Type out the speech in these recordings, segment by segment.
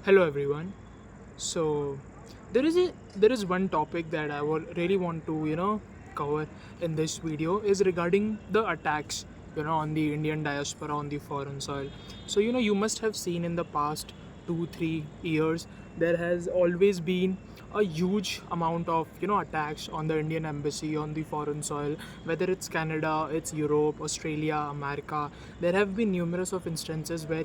Hello everyone. So there is one topic that I would really want to cover in this video is regarding the attacks on the Indian diaspora on the foreign soil. So you must have seen in the past 2-3 years there has always been a huge amount of attacks on the Indian embassy on the foreign soil, whether it's Canada, it's Europe, Australia, America. There have been numerous of instances where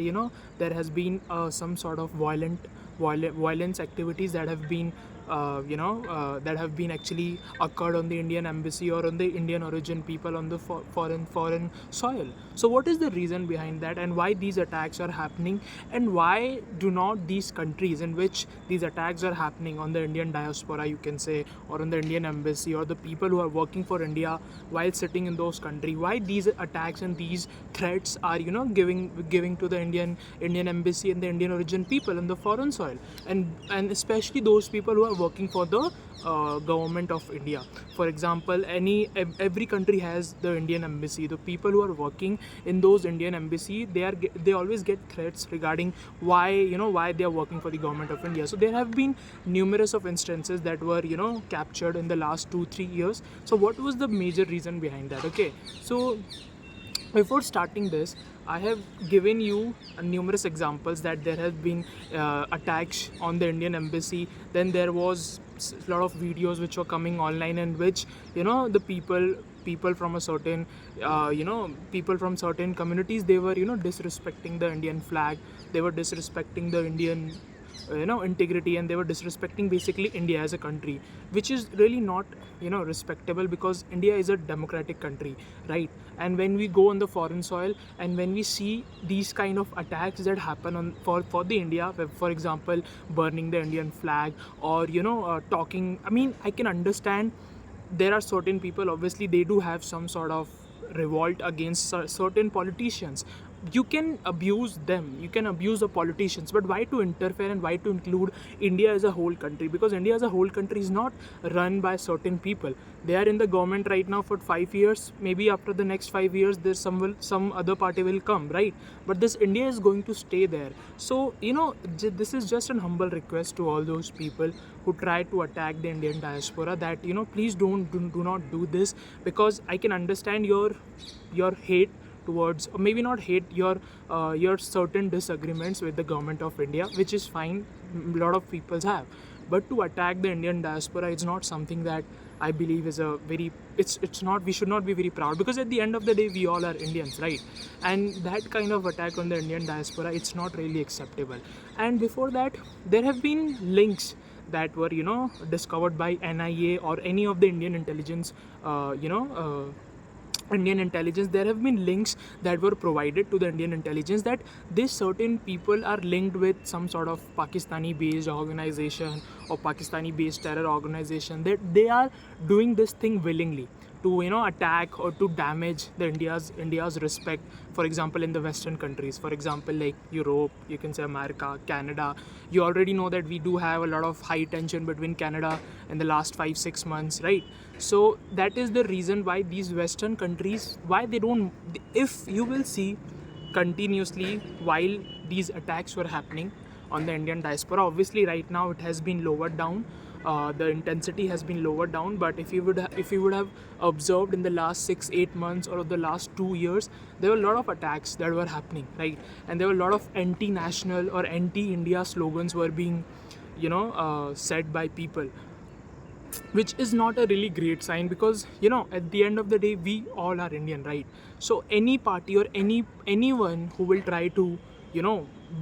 there has been some sort of violence activities that have been that have been actually occurred on the Indian embassy or on the Indian origin people on the foreign soil. So what is the reason behind that, and why these attacks are happening, and why do not these countries in which these attacks are happening on the Indian diaspora, you can say, or on the Indian embassy, or the people who are working for India while sitting in those countries, why these attacks and these threats are giving to the Indian embassy and the Indian origin people in the foreign soil, and especially those people who are working for the government of India. For example, every country has the Indian embassy. The people who are working in those Indian embassy, they always get threats regarding why they are working for the government of India. So there have been numerous of instances that were captured in the last 2-3 years. So what was the major reason behind that? Okay, so before starting this, I have given you numerous examples that there have been attacks on the Indian embassy. Then there was a lot of videos which were coming online in which the people from a certain people from certain communities, they were disrespecting the Indian flag. They were disrespecting the Indian integrity, and they were disrespecting basically India as a country, which is really not respectable, because India is a democratic country, right? And when we go on the foreign soil and when we see these kind of attacks that happen on for the India, for example, burning the Indian flag, or talking, I mean, I can understand there are certain people, obviously they do have some sort of revolt against certain politicians. You can abuse them, you can abuse the politicians, but why to interfere and why to include India as a whole country? Because India as a whole country is not run by certain people. They are in the government right now for 5 years. Maybe after the next 5 years there's some other party will come, right? But this India is going to stay there. So this is just an humble request to all those people who try to attack the Indian diaspora, that please do not do this, because I can understand your hate towards, or maybe not hate, your certain disagreements with the government of India, which is fine, a lot of people have. But to attack the Indian diaspora, it's not something that I believe is a very, it's not, we should not be very proud, because at the end of the day we all are Indians, right? And that kind of attack on the Indian diaspora, it's not really acceptable. And before that, there have been links that were discovered by NIA or any of the Indian intelligence Indian intelligence. There have been links that were provided to the Indian intelligence that these certain people are linked with some sort of Pakistani based organization or Pakistani based terror organization, that they are doing this thing willingly to attack or to damage the India's respect. For example, in the Western countries, for example, like Europe, you can say America, Canada. You already know that we do have a lot of high tension between Canada in the last 5-6 months, right? So that is the reason why these Western countries, why they don't, if you will see continuously while these attacks were happening on the Indian diaspora, obviously right now it has been lowered down, the intensity has been lowered down. But if you would have observed in the last 6-8 months or the last 2 years, there were a lot of attacks that were happening, right? And there were a lot of anti-national or anti-India slogans were being said by people, which is not a really great sign, because at the end of the day we all are Indian, right? So any party or anyone who will try to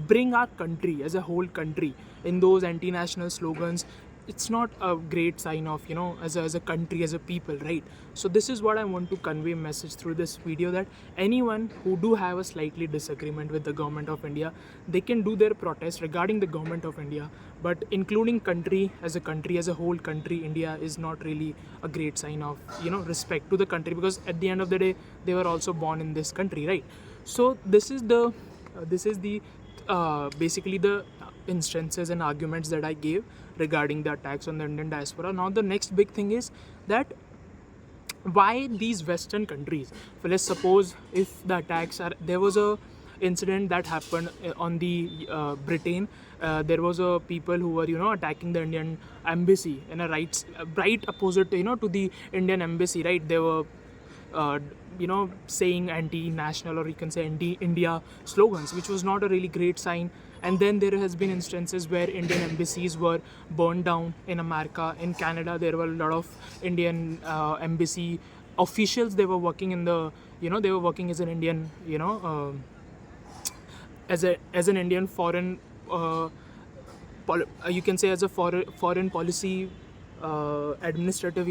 bring our country as a whole country in those anti-national slogans, it's not a great sign of as a country, as a people, right? So this is what I want to convey message through this video, that anyone who do have a slightly disagreement with the government of India, they can do their protest regarding the government of India, but including country, as a whole country, India is not really a great sign of respect to the country, because at the end of the day they were also born in this country, right? So this is the basically the instances and arguments that I gave regarding the attacks on the Indian diaspora. Now the next big thing is that why these Western countries, well, let's suppose if the attacks are, there was a incident that happened on the Britain. There was a people who were attacking the Indian embassy in a right opposite to the Indian embassy, right? They were uh, saying anti-national, or you can say anti-India slogans, which was not a really great sign. And then there has been instances where Indian embassies were burned down in America. In Canada, there were a lot of Indian embassy officials. They were working in the they were working as an Indian as an Indian foreign you can say as a foreign policy administrative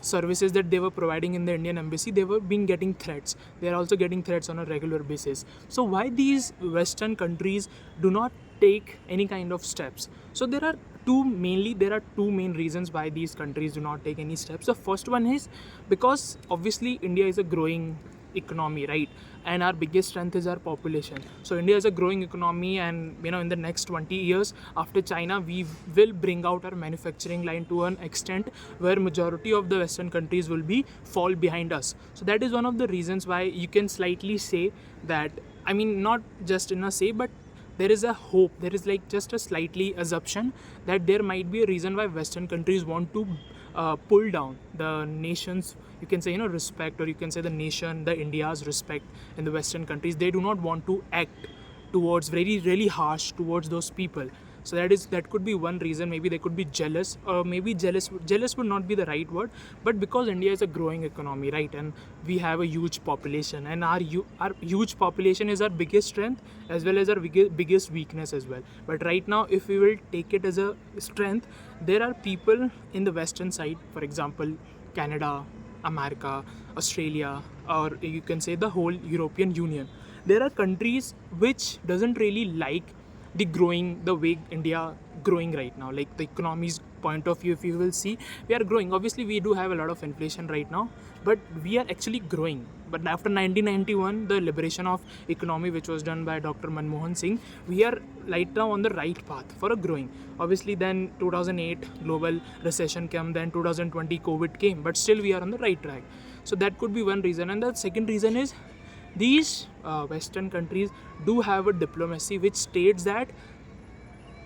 services that they were providing in the Indian embassy. They were being getting threats. They are also getting threats on a regular basis. So why these Western countries do not take any kind of steps? So there are two main reasons why these countries do not take any steps. The first one is because obviously India is a growing economy, right? And our biggest strength is our population. So India is a growing economy, and in the next 20 years after China, we will bring out our manufacturing line to an extent where majority of the Western countries will be fall behind us. So that is one of the reasons why you can slightly say that, I mean, not just in a say, but there is a hope, there is like just a slightly assumption that there might be a reason why Western countries want to pull down the nation's, you can say, respect, or you can say the India's respect in the Western countries. They do not want to act towards really harsh towards those people. So that could be one reason. Maybe they could be jealous, or maybe jealous would not be the right word, but because India is a growing economy, right? And we have a huge population, and our huge population is our biggest strength as well as our biggest weakness as well. But right now, if we will take it as a strength, there are people in the Western side, for example, Canada, America, Australia, or you can say the whole European Union. There are countries which doesn't really like the way India growing right now, like the economy's point of view. If you will see, we are growing. Obviously we do have a lot of inflation right now, but we are actually growing. But after 1991, the liberation of economy, which was done by Dr. Manmohan Singh, we are right now on the right path for a growing. Obviously then 2008 global recession came, then 2020 COVID came, but still we are on the right track. So that could be one reason. And the second reason is these Western countries do have a diplomacy which states that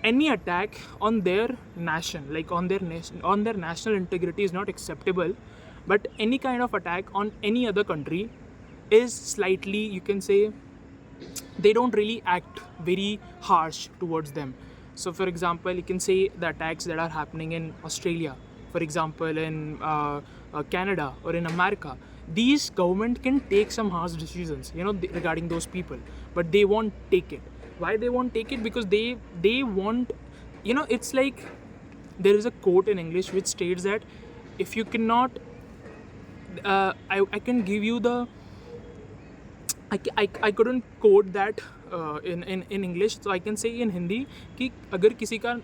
any attack on their nation, like on their national integrity, is not acceptable. But any kind of attack on any other country is slightly, you can say, they don't really act very harsh towards them. So for example, you can say the attacks that are happening in Australia, for example in Canada or in America, these government can take some harsh decisions regarding those people, but they won't take it. Why they won't take it? Because they want, it's like there is a quote in English which states that if you cannot I can give you the I couldn't quote that in English, so I can say in Hindi कि अगर किसी का